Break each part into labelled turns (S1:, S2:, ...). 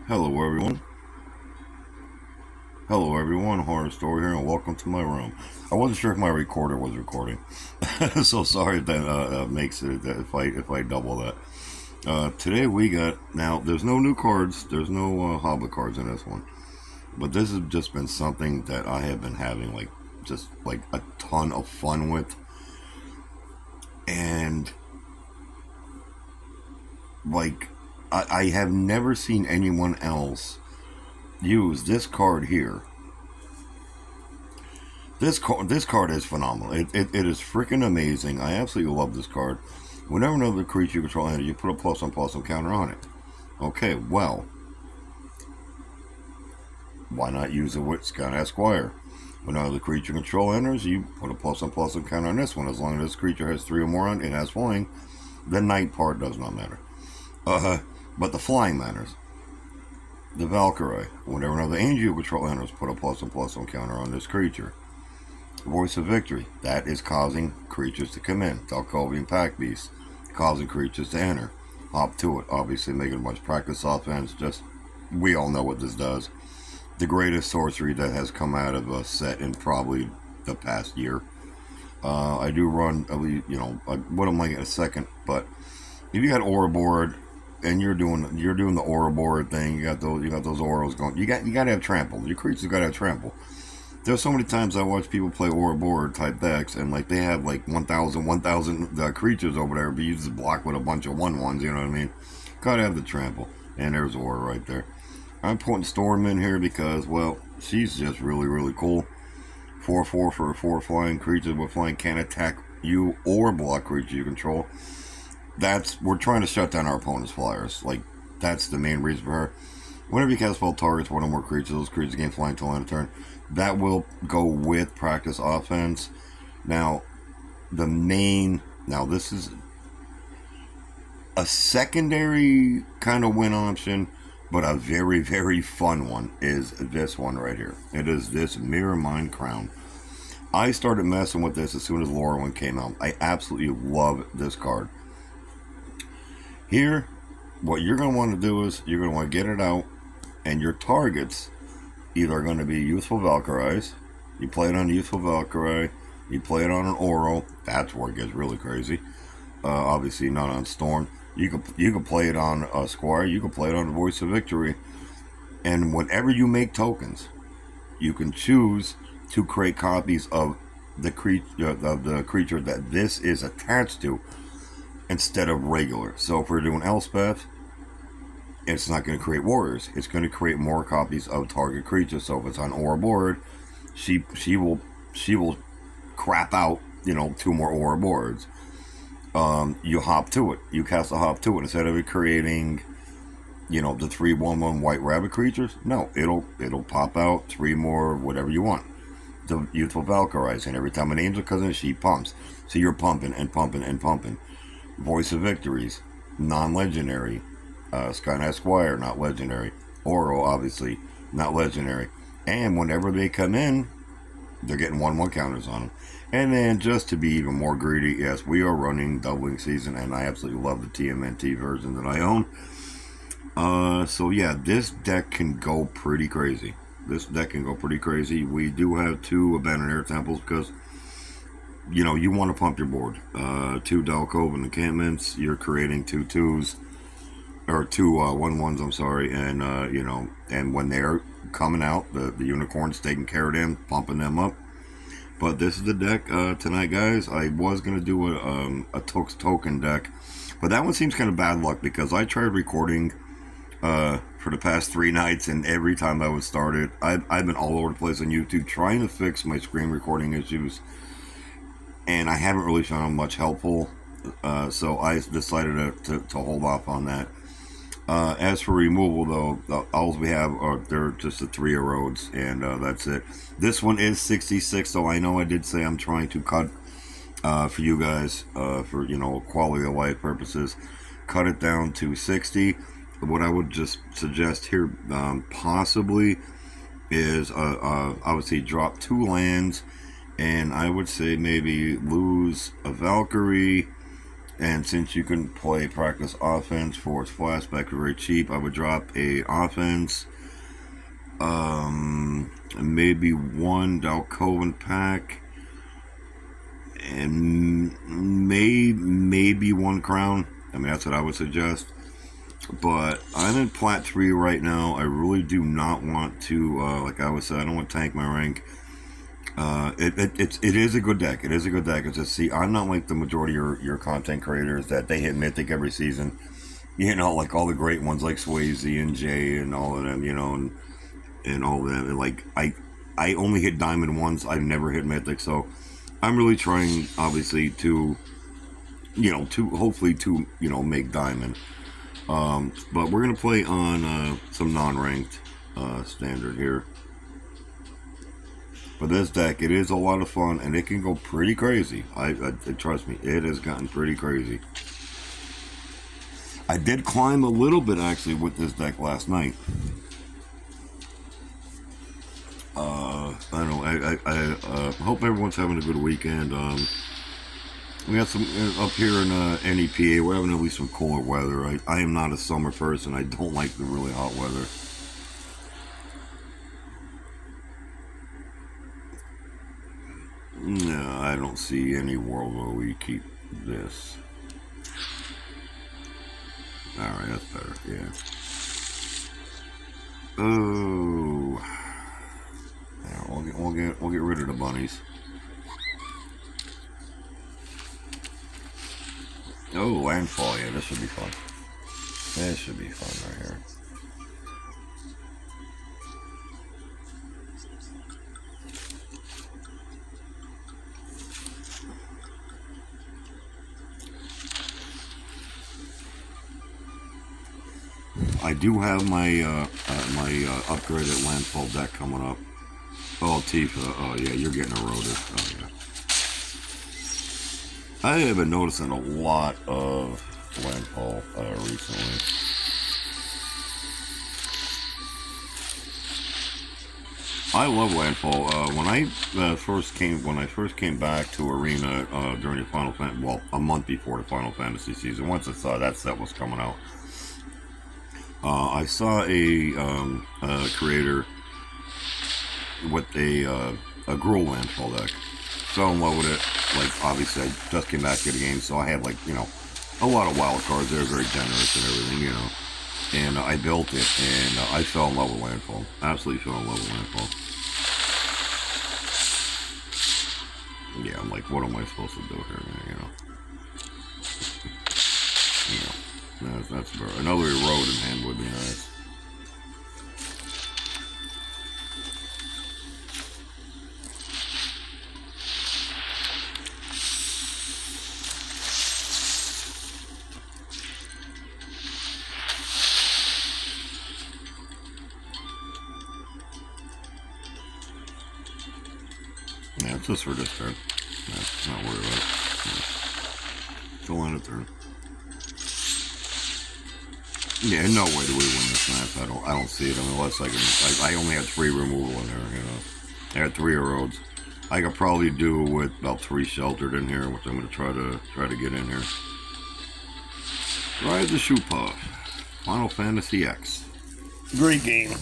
S1: Hello everyone. Hello everyone, Horror Story here, and welcome to my room. I wasn't sure if my recorder was recording, so sorry if that makes it if I double that. Today we got there's no new cards, there's no Hobbit cards in this one, but this has just been something that I have been having just a ton of fun with, and I have never seen anyone else use this card here. This card is phenomenal. It is freaking amazing. I absolutely love this card. Whenever another creature you control enters, you put a +1/+1 counter on it. Okay, well, why not use it with Skyknight Squire? Whenever the creature you control enters, you put a +1/+1 counter on this one. As long as this creature has 3 or more on it, has flying. The night part does not matter. But the flying matters. The Valkyrie. Whenever another angel you control enters, put a +1/+1 counter on this creature. Voice of Victory. That is causing creatures to come in. Dalkovan Packbeasts. Causing creatures to enter. Hop to it. Obviously making much practice offense. Just, we all know what this does. The greatest sorcery that has come out of a set in probably the past year. I do run, what am I in a second, but if you got Ouroboroid and you're doing the Ouroboroid thing, you got those Auros going. You got to have trample. Your creatures got to have trample. There's so many times I watch people play Ouroboroid type decks, and they have 1,000 creatures over there, but you just block with a bunch of 1/1s. You know what I mean? Gotta have the trample, and there's Aura right there. I'm putting Storm in here because, well, she's just really cool. 4/4 for 4 flying creatures with flying can't attack you or block creature you control. We're trying to shut down our opponent's flyers. That's the main reason for her. Whenever you cast spell targets one or more creatures, those creatures gain flying until end of turn. That will go with practice offense. Now, this is a secondary kind of win option, but a very fun one is this one right here. It is this Mirrormind Crown. I started messing with this as soon as Lorwyn came out. I absolutely love this card. Here, what you're going to want to do is you're going to want to get it out, and your targets either are going to be Youthful Valkyries. You play it on Youthful Valkyrie. You play it on an Oro. That's where it gets really crazy. Obviously not on Storm. You could play it on a Squire. You could play it on the Voice of Victory. And whenever you make tokens, you can choose to create copies of the creature that this is attached to, instead of regular. So if we're doing Elspeth, it's not going to create warriors. It's going to create more copies of target creatures. So if it's on Ouroboroid, she will crap out 2 more Ouroboroids. You hop to it. You cast a hop to it instead of it creating the 3/1/1 white rabbit creatures. No, it'll pop out 3 more whatever you want. The Youthful Valkyries, and every time an angel comes in, she pumps. So you're pumping and pumping and pumping. Voice of Victories, non-legendary. Skyknight Squire, not legendary. Oro, obviously, not legendary. And whenever they come in, they're getting 1/1 counters on them. And then, just to be even more greedy, yes, we are running doubling season, and I absolutely love the TMNT version that I own. So yeah, this deck can go pretty crazy. We do have 2 Abandoned Air Temples because you want to pump your board. 2 Dalkovan Encampments, you're creating 2 2s, or 2 1/1s, I'm sorry, and and when they're coming out, the unicorn's taking care of them, pumping them up. But this is the deck tonight, guys. I was going to do a token deck, but that one seems kind of bad luck because I tried recording for the past 3 nights, and every time I would start it, I've been all over the place on YouTube trying to fix my screen recording issues, and I haven't really found much helpful, so I decided to hold off on that. As for removal, though, all we have they're just the 3 Erodes, and that's it. This one is 66, so I know I did say I'm trying to cut for you guys for quality of life purposes, cut it down to 60. What I would just suggest here, possibly, is obviously drop 2 lands, and I would say maybe lose a Valkyrie And since you can play practice offense for its flashback very cheap, I would drop a offense, maybe one Dalkovan pack, and maybe one crown. I mean, that's what I would suggest. But I'm in Plat 3 right now. I really do not want to, like I was saying, I don't want to tank my rank. It is a good deck. It is a good deck. It's just, see, I'm not like the majority of your content creators that they hit Mythic every season. You know, like all the great ones like Swayze and Jay and all of them, you know, and all of them. And like, I only hit Diamond once. I've never hit Mythic. So I'm really trying, obviously, to, you know, hopefully to, you know, make Diamond. But we're going to play on some non-ranked standard here. But this deck, it is a lot of fun, and it can go pretty crazy. I trust me, it has gotten pretty crazy. I did climb a little bit, actually, with this deck last night. I don't know, I hope everyone's having a good weekend. We got some up here in NEPA. We're having at least some cooler weather. I am not a summer person. I don't like the really hot weather. No, I don't see any world where we keep this. Alright, that's better, yeah. Oh. Yeah, we'll get rid of the bunnies. Oh, landfall, yeah, this should be fun. This should be fun right here. I do have my upgraded landfall deck coming up. Oh, Tifa, oh yeah, you're getting eroded. Oh yeah. I have been noticing a lot of landfall recently. I love landfall. When I first came back to Arena during the Final Fantasy, well, a month before the Final Fantasy season, once I saw that set was coming out, I saw a creator with a Gruul landfall deck. Fell in love with it. Like, obviously, I just came back to the game, so I had, like, you know, a lot of wild cards. They're very generous and everything, you know. And I built it, and I fell in love with landfall. Absolutely fell in love with landfall. Yeah, I'm like, what am I supposed to do here, man, you know? That's another Erode in hand would be nice. Yeah, it's just for this turn. Not worried about it. Go on a turn. Yeah, no way do we win this match. I don't see it unless I only had 3 removal in there, you know. I had 3 Erodes. I could probably do with about 3 sheltered in here, which I'm gonna try to get in here. Ride the Shoe Puff. Final Fantasy X. Great game.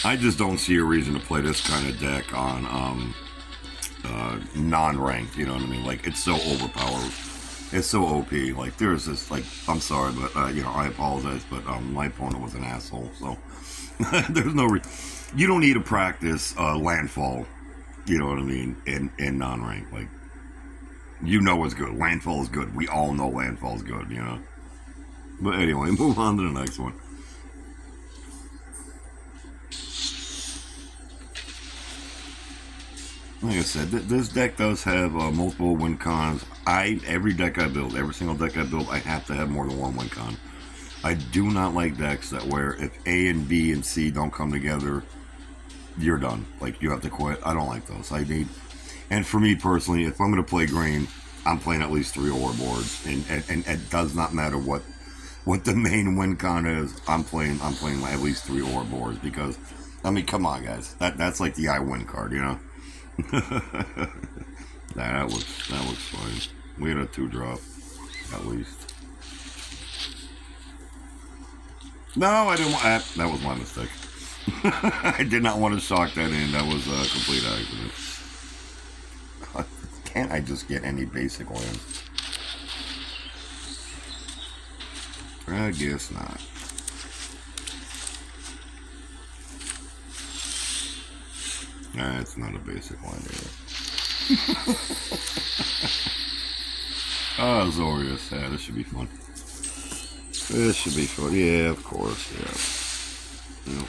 S1: I just don't see a reason to play this kind of deck on non-ranked, you know what I mean? Like, it's so overpowered. It's so OP. Like, there's this, like, I'm sorry, but, you know, I apologize, but my opponent was an asshole, so there's no reason. You don't need to practice landfall, you know what I mean, in non-ranked. Like, you know it's good. Landfall is good. We all know landfall is good, you know? But anyway, move on to the next one. Like I said, this deck does have multiple win cons. Every deck I build, every single deck I build, I have to have more than one win con. I do not like decks that where if A and B and C don't come together, you're done. Like, you have to quit. I don't like those. And for me personally, if I'm going to play green, I'm playing at least 3 Ouroboroids, and it does not matter what what the main win con is, I'm playing at least 3 Ouroboroids because, I mean, come on, guys. That's like the I win card, you know? that looks fine. We had a 2-drop, at least. No, I didn't want that was my mistake. I did not want to shock that in. That was a complete accident. Can't I just get any basic lands? I guess not. It's not a basic one either. Oh, Zorius. Yeah, this should be fun. This should be fun. Yeah, of course. Yeah. Yep.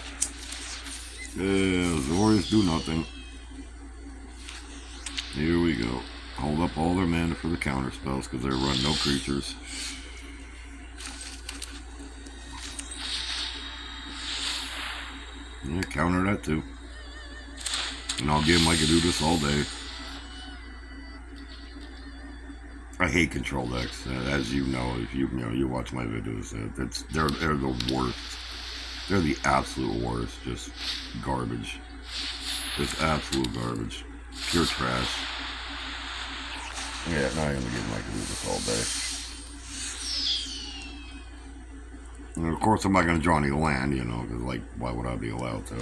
S1: Yeah, Zorius do nothing. Here we go. Hold up all their mana for the counter spells because they run no creatures. Yeah, counter that too. And I'll give them I could do this all day. I hate control decks, as you know, if you watch my videos. They're the worst. They're the absolute worst. Just garbage. Just absolute garbage. Pure trash. Yeah, now I'm gonna give them I could do this all day. And of course, I'm not gonna draw any land, you know, because like, why would I be allowed to?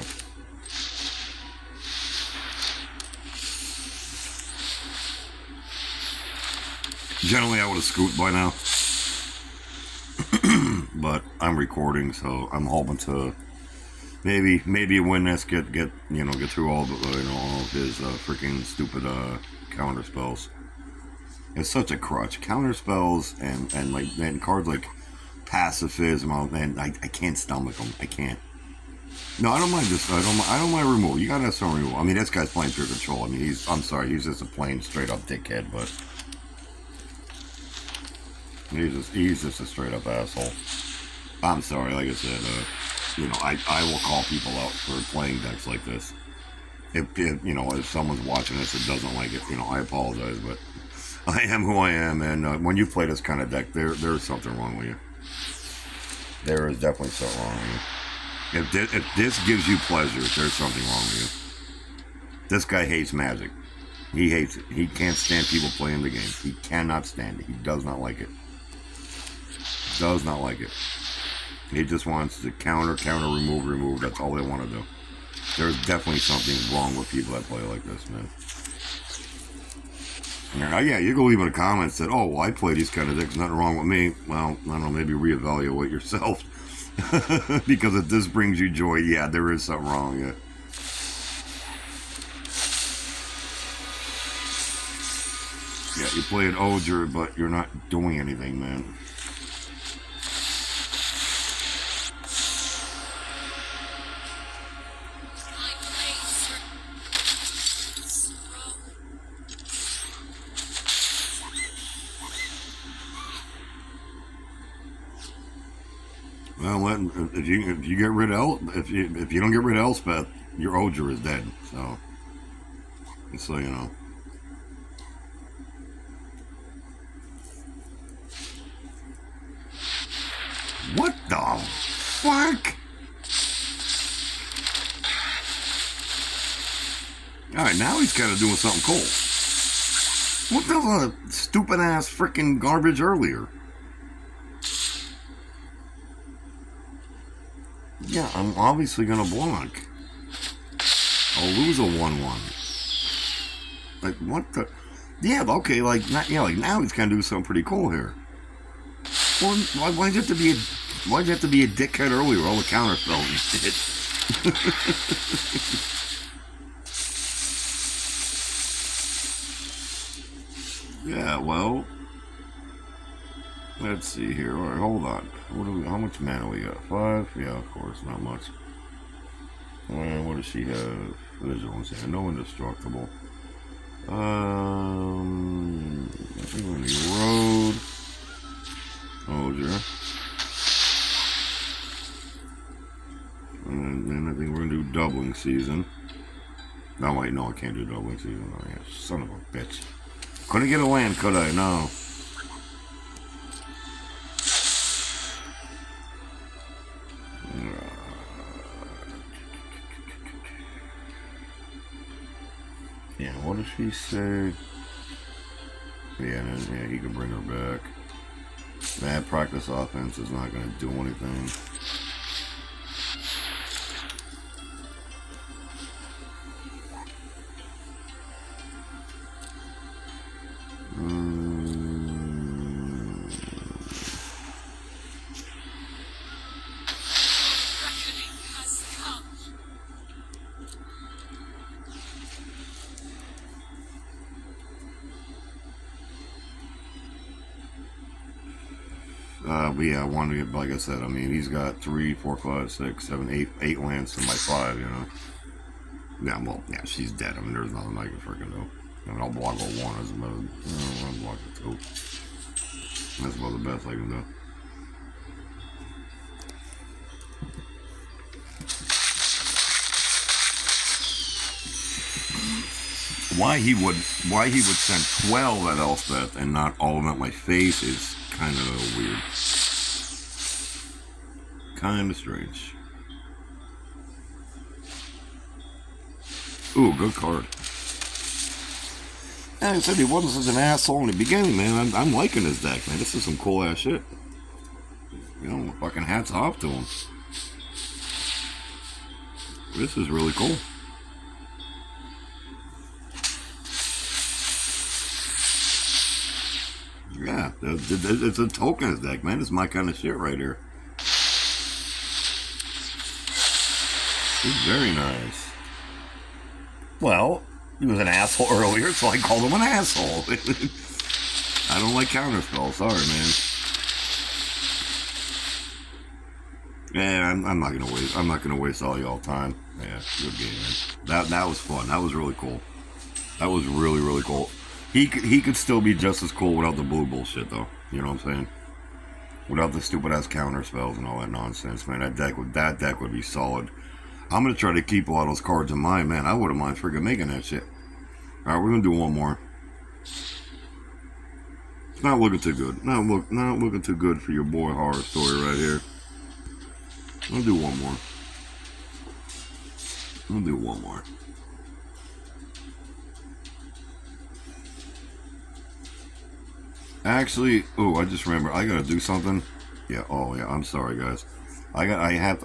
S1: Generally, I would have scooped by now, but I'm recording, so I'm hoping to maybe when this get through all all of his freaking stupid counter spells. It's such a crutch. Counter spells and cards like pacifism, and I can't stomach them. I can't. No, I don't mind this. I don't mind removal. You gotta have some removal. I mean, this guy's playing pure control. I mean, I'm sorry, he's just a plain straight up dickhead, but. He's just a straight up asshole. I'm sorry, like I said, I will call people out for playing decks like this. If someone's watching this and doesn't like it, I apologize, but I am who I am, and when you play this kind of deck, there's something wrong with you. There is definitely something wrong with you. If this gives you pleasure, there's something wrong with you. This guy hates Magic. He hates it. He can't stand people playing the game. He cannot stand it. He does not like it. Does not like it. He just wants to counter, remove. That's all they want to do. There's definitely something wrong with people that play like this, man. Yeah, you can leave in a comment that, oh, well, I play these kind of decks, nothing wrong with me. Well, I don't know, maybe reevaluate yourself. Because if this brings you joy, yeah, there is something wrong, yeah. Yeah, you play an Ogre, but you're not doing anything, man. Well, if you get rid of if you don't get rid of Elspeth, your Ogre is dead. So, just so you know. What the fuck? Alright, now he's kind of doing something cool. What the hell, stupid ass freaking garbage earlier? Yeah, I'm obviously gonna block. I'll lose a 1/1. Like, what the? Yeah, okay, like now he's kind of doing something pretty cool here. Well, why'd you have to be a dickhead earlier? All the counter spells and shit. Yeah, well, let's see here. All right, hold on. How much mana we got? 5? Yeah, of course, not much. What does she have? Vigilance. Yeah, no indestructible. I think we're gonna Erode. Ogre. And then I think we're gonna do doubling season. No, wait, no, I can't do doubling season. Oh, yeah, son of a bitch. Couldn't get a land, could I? No. what did she say? Yeah, he can bring her back. That practice offense is not going to do anything. But yeah, like I said, I mean, he's got 3, 4, 5, 6, 7, 8 lands to my 5, you know. Yeah, well, yeah, she's dead. I mean, there's nothing I can freaking do. I mean, I'll block a 1 as about, I'll block a 2. That's about the best I can do. Why he would send 12 at Elspeth and not all of them at my face is kind of weird. Kind of strange. Ooh, good card. And I said he wasn't such an asshole in the beginning, man. I'm liking this deck, man. This is some cool ass shit. You know, fucking hats off to him. This is really cool. Yeah, it's a tokens deck, man. It's my kind of shit right here. It's very nice. Well, he was an asshole earlier, so I called him an asshole. I don't like counterspell. Sorry, man. Yeah, I'm not gonna waste. I'm not gonna waste all y'all time. Yeah, good game, man. That was fun. That was really cool. That was really cool. He could still be just as cool without the blue bullshit, though. You know what I'm saying? Without the stupid ass counter spells and all that nonsense, man. That deck would be solid. I'm gonna try to keep a lot of those cards in mind, man. I wouldn't mind freaking making that shit. All right, we're gonna do one more. It's not looking too good. Not looking too good for your boy horror story right here. I'll do one more. I'll do one more. Actually, oh, I just remember I gotta do something. Yeah. Oh, yeah. I'm sorry, guys. I got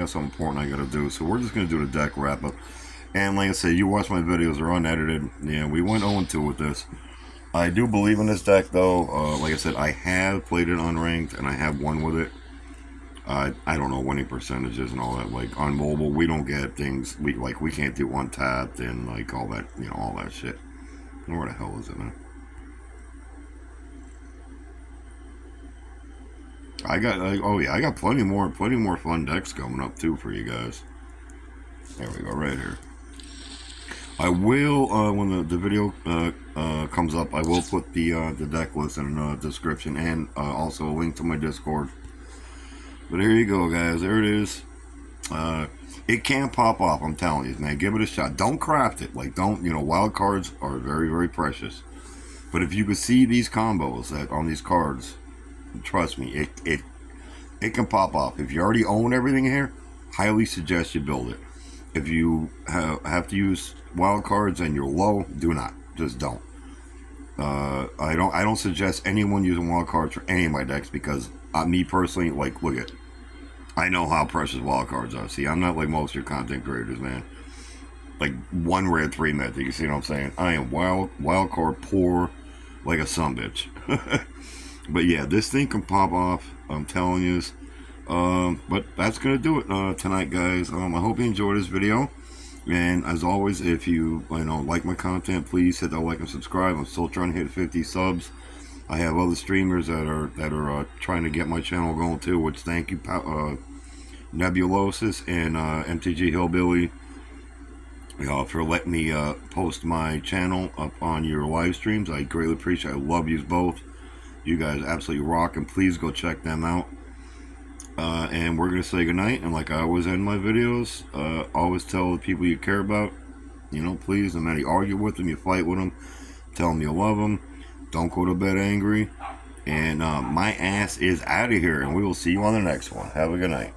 S1: something important I gotta do. So we're just gonna do the deck wrap up. And like I said, you watch my videos; they're unedited. Yeah, we went 0-2 with this. I do believe in this deck, though. Like I said, I have played it unranked, and I have won with it. I don't know winning percentages and all that. Like on mobile, we don't get things. We can't do untapped and like all that. You know, all that shit. Where the hell is it, man? I got plenty more fun decks coming up too for you guys. There we go, right here. I will when the video comes up, I will put the deck list in the description and also a link to my Discord. But here you go, guys. There it is. It can pop off. I'm telling you, man. Give it a shot. Don't craft it. Like, don't, you know, wild cards are very precious. But if you could see these combos that on these cards, trust me, it can pop off. If you already own everything here, highly suggest you build it. If you have to use wild cards and you're low, do not. Just don't. I don't suggest anyone using wild cards for any of my decks because me personally, like, look at, I know how precious wild cards are. See, I'm not like most of your content creators, man. Like 1 rare 3 mythic. You see what I'm saying? I am wild card poor like a sumbitch. But yeah, this thing can pop off. I'm telling you. But that's gonna do it tonight, guys. I hope you enjoyed this video. And as always, if you like my content, please hit that like and subscribe. I'm still trying to hit 50 subs. I have other streamers that are trying to get my channel going too. Which thank you, Nebulosis and MTG Hillbilly, for letting me post my channel up on your live streams. I greatly appreciate it. I love you both. You guys absolutely rock, and please go check them out. And we're going to say goodnight, and like I always end my videos, always tell the people you care about, please, no matter you argue with them, you fight with them, tell them you love them, don't go to bed angry, and my ass is out of here, and we will see you on the next one. Have a good night.